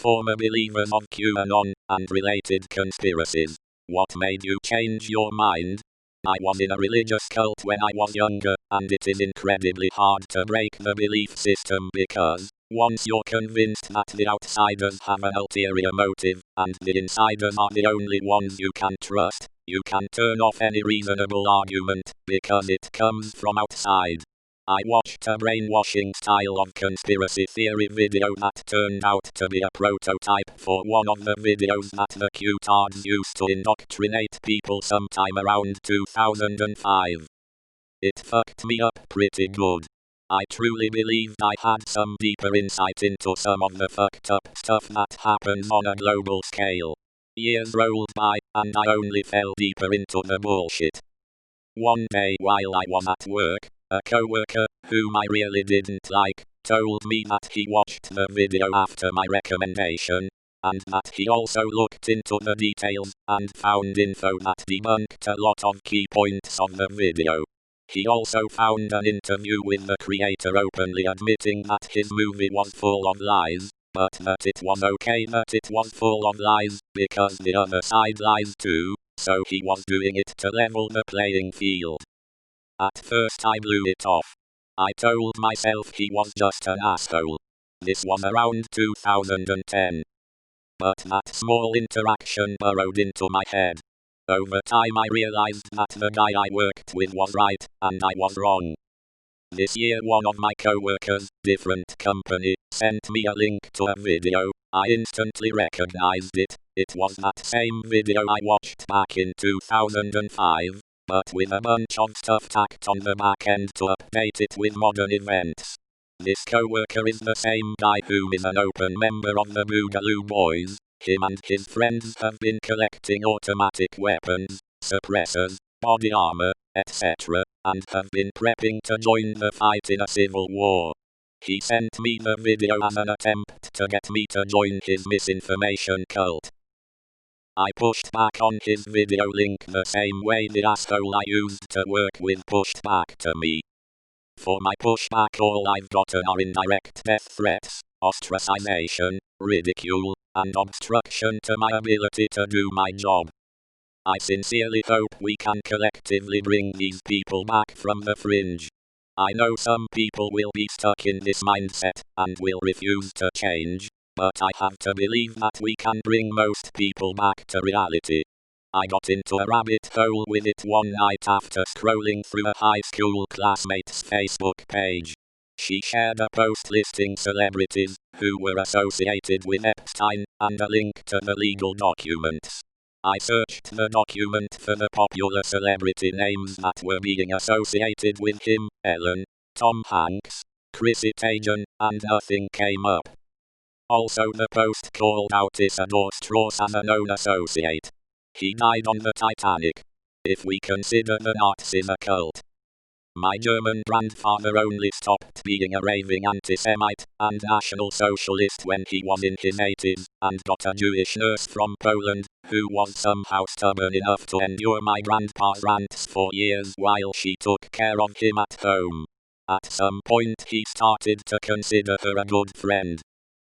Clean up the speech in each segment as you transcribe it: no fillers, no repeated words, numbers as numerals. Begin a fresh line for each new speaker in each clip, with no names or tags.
former believers of QAnon and related conspiracies. What made you change your mind? I was in a religious cult when I was younger, and it is incredibly hard to break the belief system because, once you're convinced that the outsiders have an ulterior motive, and the insiders are the only ones you can trust, you can turn off any reasonable argument, because it comes from outside. I watched a brainwashing style of conspiracy theory video that turned out to be a prototype for one of the videos that the Q-tards used to indoctrinate people sometime around 2005. It fucked me up pretty good. I truly believed I had some deeper insight into some of the fucked up stuff that happens on a global scale. Years rolled by, and I only fell deeper into the bullshit. One day while I was at work, a coworker, whom I really didn't like, told me that he watched the video after my recommendation, and that he also looked into the details and found info that debunked a lot of key points of the video. He also found an interview with the creator openly admitting that his movie was full of lies, but that it was okay that it was full of lies, because the other side lies too, so he was doing it to level the playing field. At first I blew it off. I told myself he was just an asshole. This was around 2010. But that small interaction burrowed into my head. Over time I realized that the guy I worked with was right, and I was wrong. This year one of my coworkers, different company, sent me a link to a video. I instantly recognized it. It was that same video I watched back in 2005. But with a bunch of stuff tacked on the back end to update it with modern events. This coworker is the same guy who is an open member of the Boogaloo Boys. Him and his friends have been collecting automatic weapons, suppressors, body armor, etc., and have been prepping to join the fight in a civil war. He sent me the video as an attempt to get me to join his misinformation cult. I pushed back on his video link the same way the asshole I used to work with pushed back to me. For my pushback all I've gotten are indirect death threats, ostracization, ridicule, and obstruction to my ability to do my job. I sincerely hope we can collectively bring these people back from the fringe. I know some people will be stuck in this mindset and will refuse to change. But I have to believe that we can bring most people back to reality. I got into a rabbit hole with it one night after scrolling through a high school classmate's Facebook page. She shared a post listing celebrities who were associated with Epstein and a link to the legal documents. I searched the document for the popular celebrity names that were being associated with him: Ellen, Tom Hanks, Chrissy Teigen, and nothing came up. Also the post called out Isidore Strauss as a known associate. He died on the Titanic. If we consider the Nazis a cult. My German grandfather only stopped being a raving anti-Semite and National Socialist when he was in his 80s, and got a Jewish nurse from Poland, who was somehow stubborn enough to endure my grandpa's rants for years while she took care of him at home. At some point he started to consider her a good friend.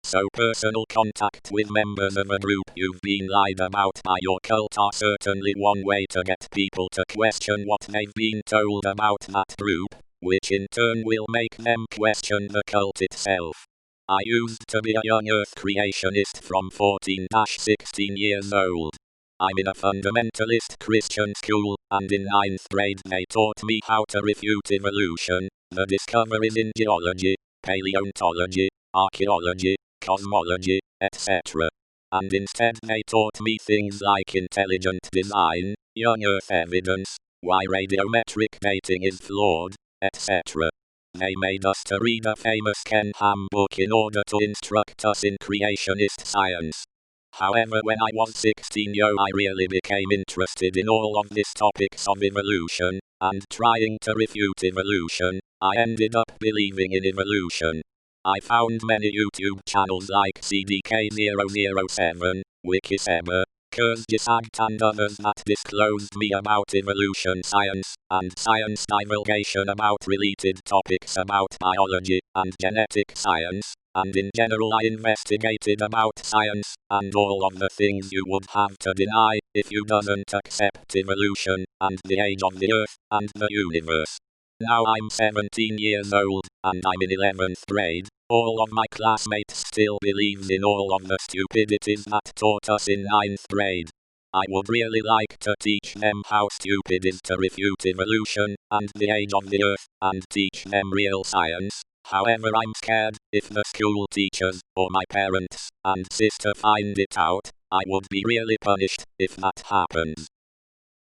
So personal contact with members of a group you've been lied about by your cult are certainly one way to get people to question what they've been told about that group, which in turn will make them question the cult itself. I used to be a young earth creationist from 14-16 years old. I'm in a fundamentalist Christian school, and in 9th grade they taught me how to refute evolution, the discoveries in geology, paleontology, archaeology, cosmology, etc. And instead they taught me things like intelligent design, young earth evidence, why radiometric dating is flawed, etc. They made us to read a famous Ken Ham book in order to instruct us in creationist science. However, when I was 16 I really became interested in all of these topics of evolution, and trying to refute evolution, I ended up believing in evolution. I found many YouTube channels like CDK007, Wikiseba, kziadf and others that disclosed me about evolution science, and science divulgation about related topics about biology and genetic science, and in general I investigated about science, and all of the things you would have to deny, if you doesn't accept evolution, and the age of the earth, and the universe. Now I'm 17 years old, and I'm in 11th grade. All of my classmates still believe in all of the stupidities that taught us in 9th grade. I would really like to teach them how stupid is to refute evolution, and the age of the earth, and teach them real science. However, I'm scared, if the school teachers, or my parents, and sister find it out, I would be really punished, if that happens.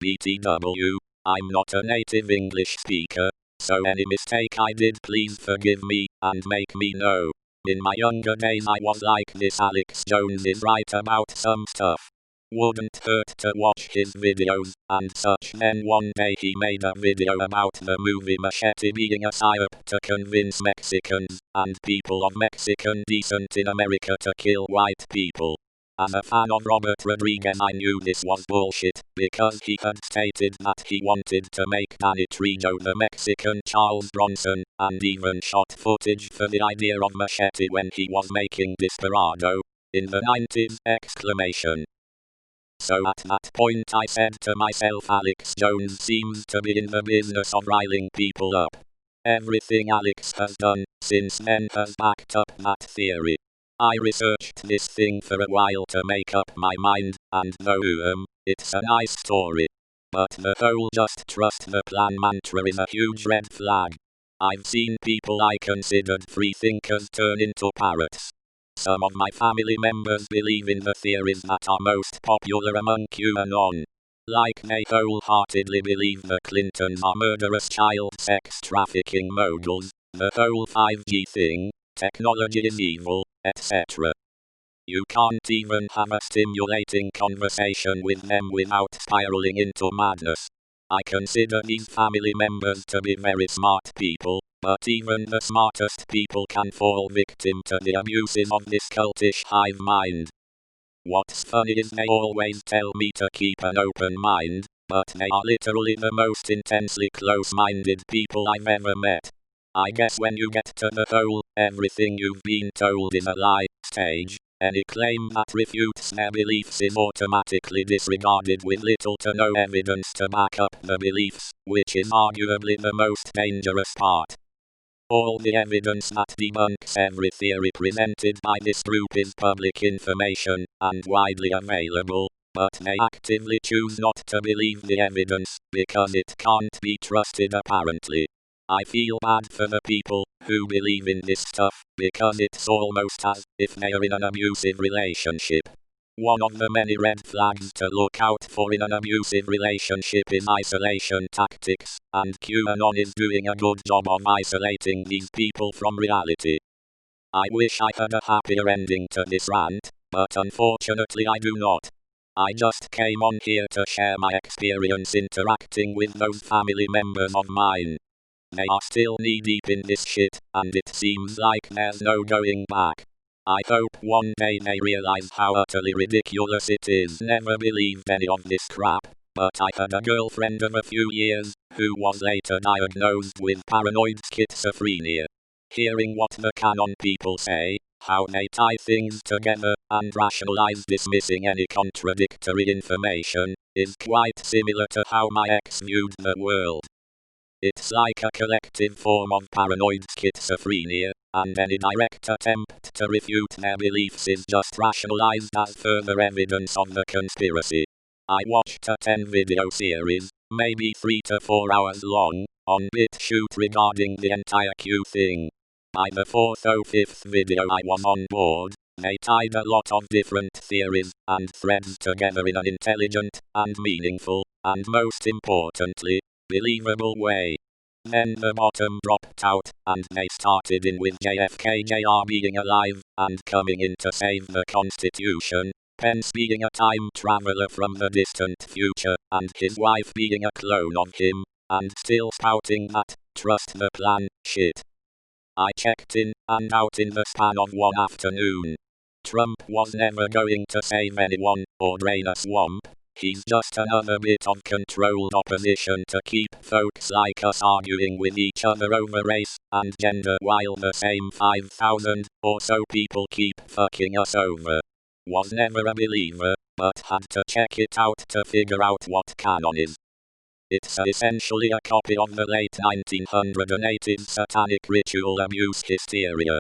BTW, I'm not a native English speaker, so any mistake I did please forgive me, and make me know. In my younger days I was like this. Alex Jones is right about some stuff. Wouldn't hurt to watch his videos, and such. Then one day he made a video about the movie Machete being a psyop to convince Mexicans, and people of Mexican descent in America to kill white people. As a fan of Robert Rodriguez I knew this was bullshit, because he had stated that he wanted to make Danny Trejo the Mexican Charles Bronson, and even shot footage for the idea of Machete when he was making Desperado, in the 90s! So at that point I said to myself, Alex Jones seems to be in the business of riling people up. Everything Alex has done since then has backed up that theory. I researched this thing for a while to make up my mind, and though it's a nice story, but the whole just trust the plan mantra is a huge red flag. I've seen people I considered free thinkers turn into parrots. Some of my family members believe in the theories that are most popular among QAnon. Like they wholeheartedly believe the Clintons are murderous child sex trafficking moguls, the whole 5G thing, technology is evil, etc. You can't even have a stimulating conversation with them without spiraling into madness. I consider these family members to be very smart people, but even the smartest people can fall victim to the abuses of this cultish hive mind. What's funny is they always tell me to keep an open mind, but they are literally the most intensely close-minded people I've ever met. I guess when you get to the whole, everything you've been told is a lie stage, any claim that refutes their beliefs is automatically disregarded with little to no evidence to back up the beliefs, which is arguably the most dangerous part. All the evidence that debunks every theory presented by this group is public information, and widely available, but they actively choose not to believe the evidence, because it can't be trusted apparently. I feel bad for the people who believe in this stuff, because it's almost as if they're in an abusive relationship. One of the many red flags to look out for in an abusive relationship is isolation tactics, and QAnon is doing a good job of isolating these people from reality. I wish I had a happier ending to this rant, but unfortunately I do not. I just came on here to share my experience interacting with those family members of mine. They are still knee-deep in this shit, and it seems like there's no going back. I hope one day they realize how utterly ridiculous it is. Never believed any of this crap, but I had a girlfriend of a few years, who was later diagnosed with paranoid schizophrenia. Hearing what the Canon people say, how they tie things together, and rationalize dismissing any contradictory information, is quite similar to how my ex viewed the world. It's like a collective form of paranoid schizophrenia, and any direct attempt to refute their beliefs is just rationalized as further evidence of the conspiracy. I watched a 10-video series, maybe 3 to 4 hours long, on BitChute regarding the entire Q thing. By the 4th or 5th video I was on board. They tied a lot of different theories and threads together in an intelligent, and meaningful, and most importantly, believable way. Then the bottom dropped out, and they started in with JFK Jr. being alive, and coming in to save the Constitution, Pence being a time traveler from the distant future, and his wife being a clone of him, and still spouting that, trust the plan, shit. I checked in and out in the span of one afternoon. Trump was never going to save anyone, or drain a swamp. He's just another bit of controlled opposition to keep folks like us arguing with each other over race and gender while the same 5,000 or so people keep fucking us over. Was never a believer, but had to check it out to figure out what QAnon is. It's essentially a copy of the late 1980s satanic ritual abuse hysteria.